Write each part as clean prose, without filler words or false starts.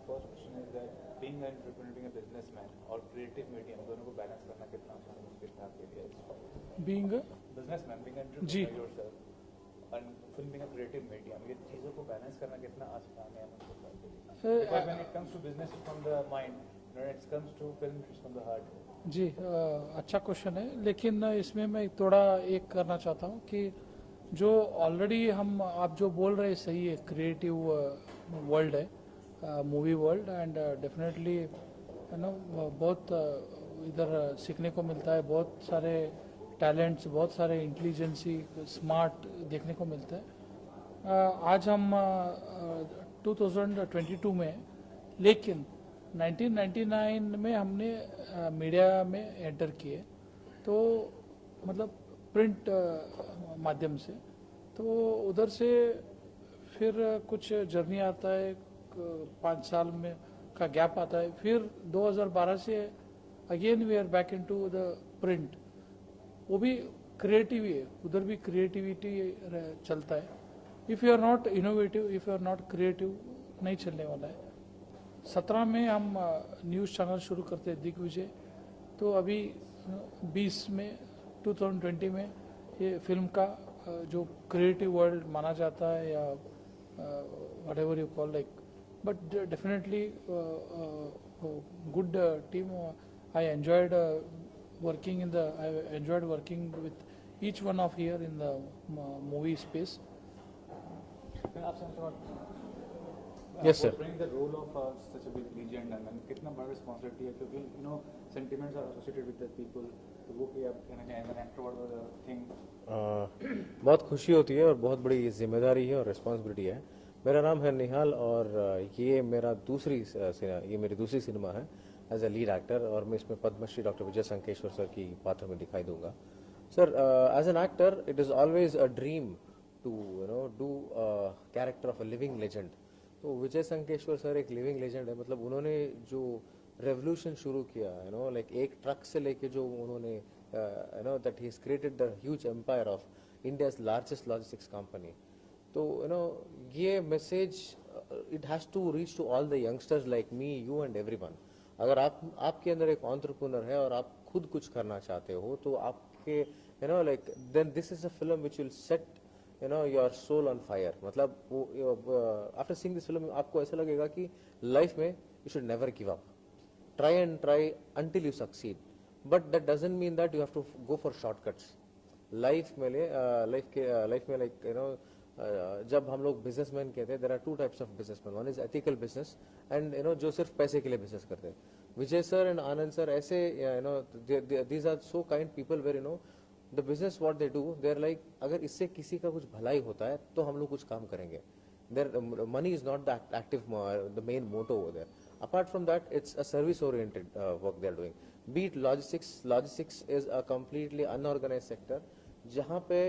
first question is that being an entrepreneur, being a businessman और creative medium दोनों को balance करना कितना आसान है उसके आपके लिए? Being a businessman, being an ji entrepreneur yourself and film being a creative medium, ये चीज़ों को balance करना कितना आसान है आपके लिए? Because when it comes to business it's from the mind, when it comes to film it's from the heart. जी अच्छा क्वेश्चन है, लेकिन इसमें मैं थोड़ा एक करना चाहता हूँ कि जो ऑलरेडी हम आप जो बोल रहे हैं सही है, क्रिएटिव वर्ल्ड है movie world, and definitely you know बहुत इधर सीखने को मिलता है, बहुत सारे टैलेंट्स, बहुत सारे इंटेलिजेंसी, स्मार्ट देखने को मिलता है। आज हम 2022 में, लेकिन 1999 में हमने मीडिया में एंटर किए, तो मतलब प्रिंट माध्यम से, तो उधर से फिर कुछ जर्नी आता है, 5 साल में का गैप आता है, फिर 2012 से again we are back into the print. वो भी क्रिएटिव ही है, उधर भी क्रिएटिविटी चलता है। If you are not innovative, if you are not creative, नहीं चलने वाला है। 17 में हम न्यूज़ चैनल शुरू करते हैं दिग्विजय, तो अभी 20 में 2020 में ये फिल्म का जो क्रिएटिव वर्ल्ड माना जाता है, या whatever you call like, but definitely good team. I enjoyed working with each one of here in the movie space. Yes, sir. Playing the role of such a big legend and कितना बड़ा responsibility है, क्योंकि you know sentiments are associated with the people, तो वो कि आप कहना चाहेंगे an actor what was the thing? बहुत खुशी होती है और बहुत बड़ी जिम्मेदारी है और रिस्पॉन्सिबिलिटी है। मेरा नाम है निहाल और ये मेरी दूसरी सिनेमा है एज ए लीड एक्टर, और मैं इसमें पद्मश्री डॉक्टर विजय संकेश्वर सर की पात्र में दिखाई दूंगा। Sir, as an actor it is always a dream to do character of a living legend. तो विजय संकेश्वर सर एक लिविंग लेजेंड है, मतलब उन्होंने जो रेवोल्यूशन शुरू किया, लाइक एक ट्रक से लेके जो उन्होंने that he has created the huge empire of India's largest logistics company. तो ये message it has to reach to all the youngsters like me, you and everyone. अगर आपके अंदर एक एंटरप्रेन्योर है और आप खुद कुछ करना चाहते हो, तो आपके like then this is a film which will set your soul on fire. मतलब वो आफ्टर सीइंग दिस फिल्म आपको ऐसा लगेगा कि लाइफ में you should never give up, try until you succeed, but that doesn't mean that you have to go for shortcuts. Life में like जब हम लोग बिजनेसमैन कहते हैं, there are 2 types of businessman, one is ethical business and जो सिर्फ पैसे के लिए बिजनेस करते हैं। Vijay sir and Anand sir ऐसे these are so kind people where the business what they do, they're like अगर इससे किसी का कुछ भलाई होता है तो हम लोग कुछ काम करेंगे। Their money is not the active the main motto over there. Apart from that, it's a service oriented work they're doing. Be it logistics is a completely unorganized sector, जहाँ पे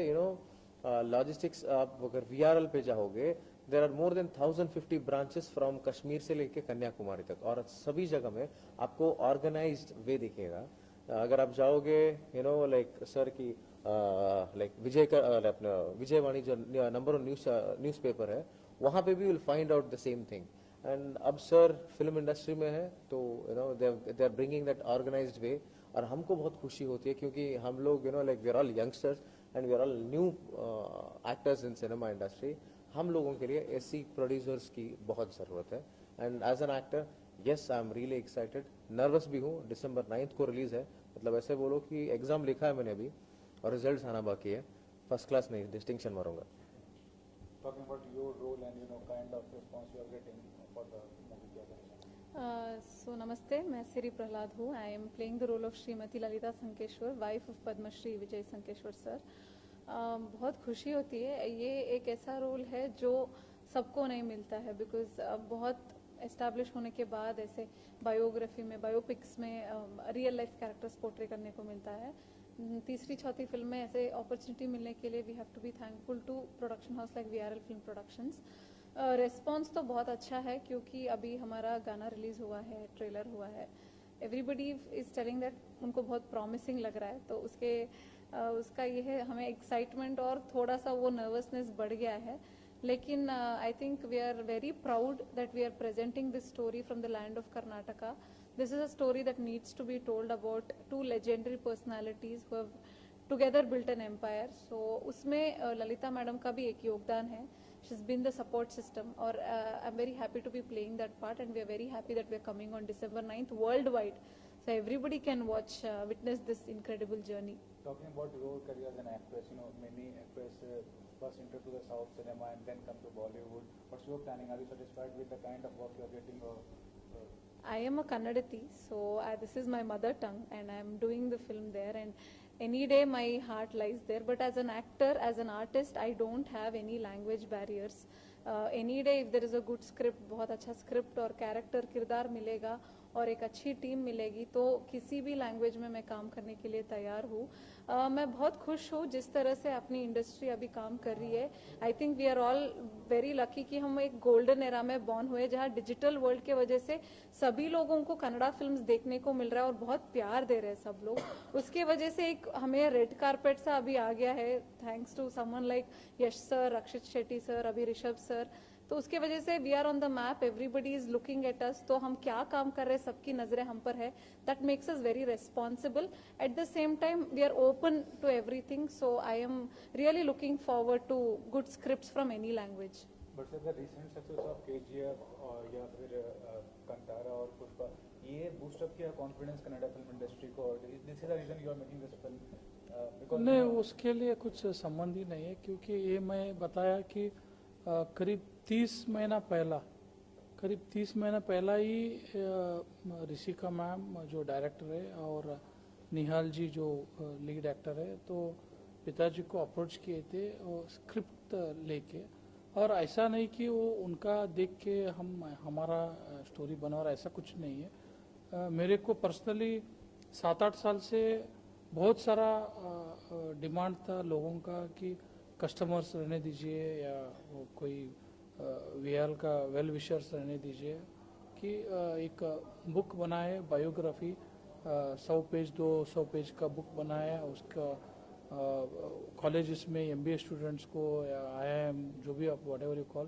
logistics आप अगर VRL पे जाओगे, there are more than 1050 branches from Kashmir से लेके कन्याकुमारी तक, और सभी जगह में आपको organized way दिखेगा। अगर आप जाओगे लाइक सर की लाइक अपना विजयवाणी जो नंबर 1 न्यूज़पेपर है, वहाँ पे भी will find out the same thing. And अब सर फिल्म इंडस्ट्री में है, तो they are bringing that organised way, और हमको बहुत खुशी होती है क्योंकि हम लोग like we are all youngsters and we are all new actors in cinema industry. हम लोगों के लिए ऐसी प्रोड्यूसर्स की बहुत ज़रूरत है। And as an actor yes, I am really excited, nervous भी हूँ। December 9 को रिलीज है, मतलब ऐसे बोलो कि एग्जाम लिखा है मैंने अभी और रिजल्ट्स आना बाकी है। फर्स्ट क्लास नहीं, डिस्टिंक्शन मारूंगा। Talking about your role and kind of response you are getting for the movie. So namaste, मैं श्री प्रहलाद हूँ। I am playing the role of Shrimati Lalita Sankeshwar, wife of Padmashri Vijay Sankeshwar sir. बहुत खुशी होती है, ये एक ऐसा रोल है जो सबको नहीं मिलता है, बिकॉज बहुत एस्टैब्लिश होने के बाद ऐसे बायोग्राफी में, बायोपिक्स में रियल लाइफ कैरेक्टर्स पोर्ट्रे करने को मिलता है। तीसरी चौथी फिल्म में ऐसे अपॉर्चुनिटी मिलने के लिए we have to be thankful to production house like VRL film productions. Response तो बहुत अच्छा है, क्योंकि अभी हमारा गाना रिलीज हुआ है, ट्रेलर हुआ है, एवरीबडी इज टेलिंग दैट उनको बहुत प्रॉमिसिंग लग रहा है। तो उसका ये है, हमें एक्साइटमेंट और थोड़ा सा वो नर्वसनेस बढ़ गया है, लेकिन I think we are very proud that we are presenting this story from the land of Karnataka. This is a story that needs to be told about two legendary personalities who have together built an empire. So उसमें Lalita madam का भी एक योगदान है. She's been the support system और I'm very happy to be playing that part and we are very happy that we are coming on December 9th worldwide. So everybody can watch, witness this incredible journey. Talking about your career as an actress, you know, many actresses first enter to the South cinema and then come to Bollywood. What's your planning? Are you satisfied with the kind of work you are getting or I am a Kannadati, so this is my mother tongue and I am doing the film there and any day my heart lies there. But as an actor, as an artist, I don't have any language barriers. Any day if there is a good script, बहुत अच्छा script और character किरदार मिलेगा और एक अच्छी team मिलेगी तो किसी भी लैंग्वेज में मैं काम करने के लिए तैयार हूँ. मैं बहुत खुश हूँ जिस तरह से अपनी इंडस्ट्री अभी काम कर रही है. I think we are all very lucky कि हम एक गोल्डन एरा में बॉर्न हुए जहाँ डिजिटल वर्ल्ड के वजह से सभी लोगों को कन्नड़ा फिल्म्स देखने को मिल रहा है और बहुत प्यार दे रहे हैं सब लोग. उसके वजह से एक हमें रेड कारपेट सा अभी आ गया है thanks to someone like Yash sir, Rakshit Shetty sir, अभी ऋषभ सर. तो उसके वजह से we are on the map, everybody is looking at us. तो हम क्या काम कर रहे हैं सबकी नजरें हम पर है. That makes us very responsible. At the same time we are open to everything. So I am really looking forward to good scripts from any language. But sir the recent success of KGF और या फिर कंतारा और पुष्पा ये boost up किया confidence Kannada film industry को और this is the reason you are making this film? नहीं, उसके लिए कुछ संबंध ही नहीं है क्योंकि ये मैं बताया कि करीब 30 महीना पहला ही ऋषिका मैम जो डायरेक्टर है और निहाल जी जो लीड एक्टर है तो पिताजी को अप्रोच किए थे और स्क्रिप्ट लेके. और ऐसा नहीं कि वो उनका देख के हमारा स्टोरी बना और ऐसा कुछ नहीं है. मेरे को पर्सनली 7-8 साल से बहुत सारा डिमांड था लोगों का कि कस्टमर्स रहने दीजिए या कोई वीआर का वेल विशर्स रहने दीजिए कि एक बुक बनाए बायोग्राफी 100 पेज 200 पेज का बुक बनाया. उसका कॉलेजेस में MBA स्टूडेंट्स को या IIM जो भी आप व्हाट एवर यू कॉल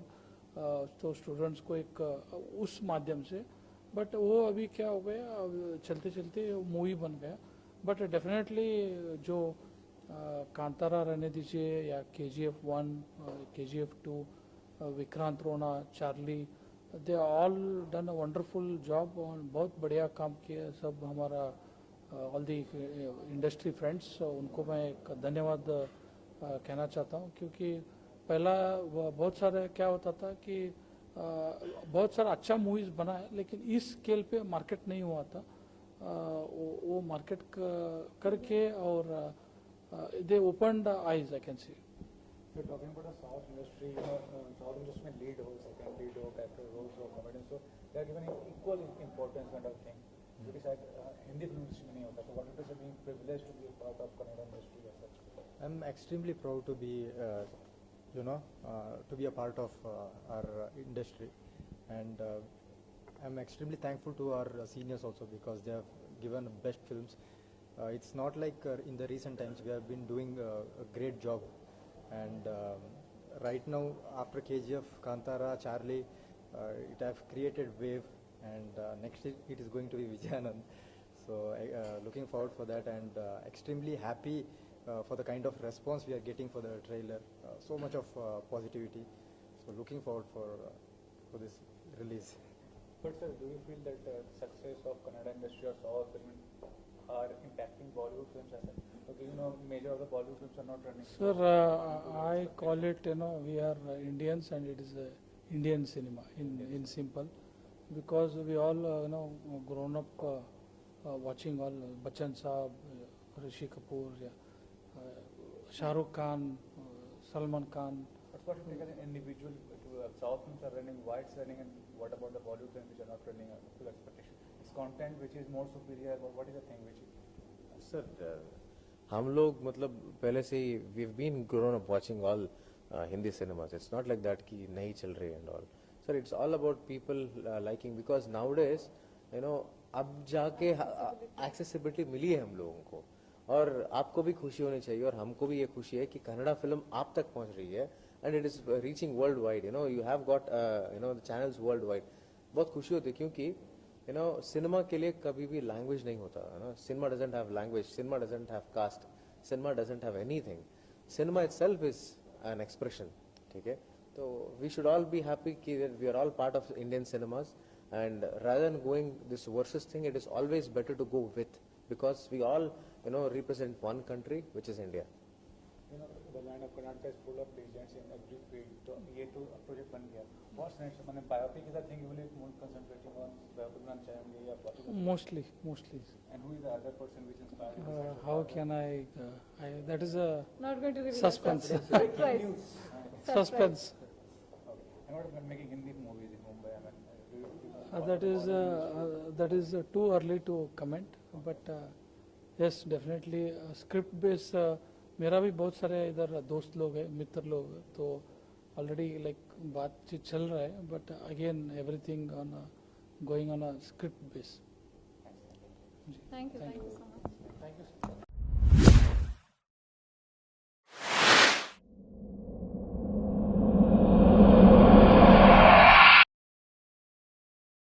तो स्टूडेंट्स को एक उस माध्यम से. बट वो अभी क्या हो गया चलते चलते मूवी बन गया. बट डेफिनेटली जो कांतारा रहने दीजिए या KGF 1, KGF 2, विक्रांत रोना, Charlie, they all done a wonderful job और बहुत बढ़िया काम किया सब. हमारा ऑल दी इंडस्ट्री फ्रेंड्स उनको मैं एक धन्यवाद कहना चाहता हूँ क्योंकि पहला बहुत सारे क्या होता था कि बहुत सारा अच्छा मूवीज बना है लेकिन इस स्केल पे मार्केट नहीं हुआ था. वो मार्केट करके और they opened the eyes, I can see. You're talking about the South industry, you know, South industry में lead हो, second lead हो, character roles हो, comedy, so they are given equal importance kind of thing. जो कि शायद Hindi film industry में नहीं होता. So what it is being privileged to be a part of Kannada industry as such? I'm extremely proud to be, to be a part of our industry, and I'm extremely thankful to our seniors also because they have given best films. It's not like in the recent times we have been doing a great job, and right now after KGF, Kantara, Charlie, it have created wave, and next it is going to be Vijayanand. So looking forward for that, and extremely happy for the kind of response we are getting for the trailer. So much of positivity. So looking forward for this release. But sir, do you feel that success of Kannada industry or South film are impacting Bollywood films as such? Okay, you know, major of the Bollywood films are not running. Sir, I call it, we are Indians and it is Indian cinema in simple, because we all, grown up watching all Bachchan Saab, Rishi Kapoor, Shah Rukh Khan, Salman Khan. But what if you take an individual, South films are running, why it's running, and what about the Bollywood films which are not running up to expectation? It's content which is more superior, but what is the thing which is? Sir, हम लोग मतलब पहले से ही we've been grown up watching all Hindi cinemas. It's not like that कि नहीं चल रही and all. Sir, it's all about people liking, because nowadays, अब जाके accessibility मिली है हम लोगों को, और आपको भी खुशी होनी चाहिए और हमको भी ये खुशी है कि कन्नड़ा फिल्म आप तक पहुंच रही है. and it is reaching worldwide. You know, you have got the channels worldwide. बहुत खुशी होती है क्योंकि सिनेमा के लिए कभी भी लैंग्वेज नहीं होता है ना. Cinema doesn't have language, cinema doesn't have caste, cinema doesn't have anything. Cinema itself is an expression. ठीक है, तो we should all be happy कि we are all part of Indian cinemas, and rather than going this versus thing, it is always better to go with, because we all represent one country, which is India. The land of Karnataka is full of legends in every field. तो ये तो project बन गया. What's next? मैंने biopic is I think you will be more concentrating on biopic बनाना चाहेंगे या बाकी. Mostly. And who is the other person which inspired you? How can I that is a Not going to reveal suspense. Surprise. Suspense. Okay. And what about making Hindi movies in Mumbai? I mean, do you That is too early to comment, but yes, definitely script based. मेरा भी बहुत सारे इधर दोस्त लोग हैं, मित्र लोग हैं, तो ऑलरेडी लाइक बातचीत चल रहा है, but again everything on going on a script base. Thank you so much. Thank you.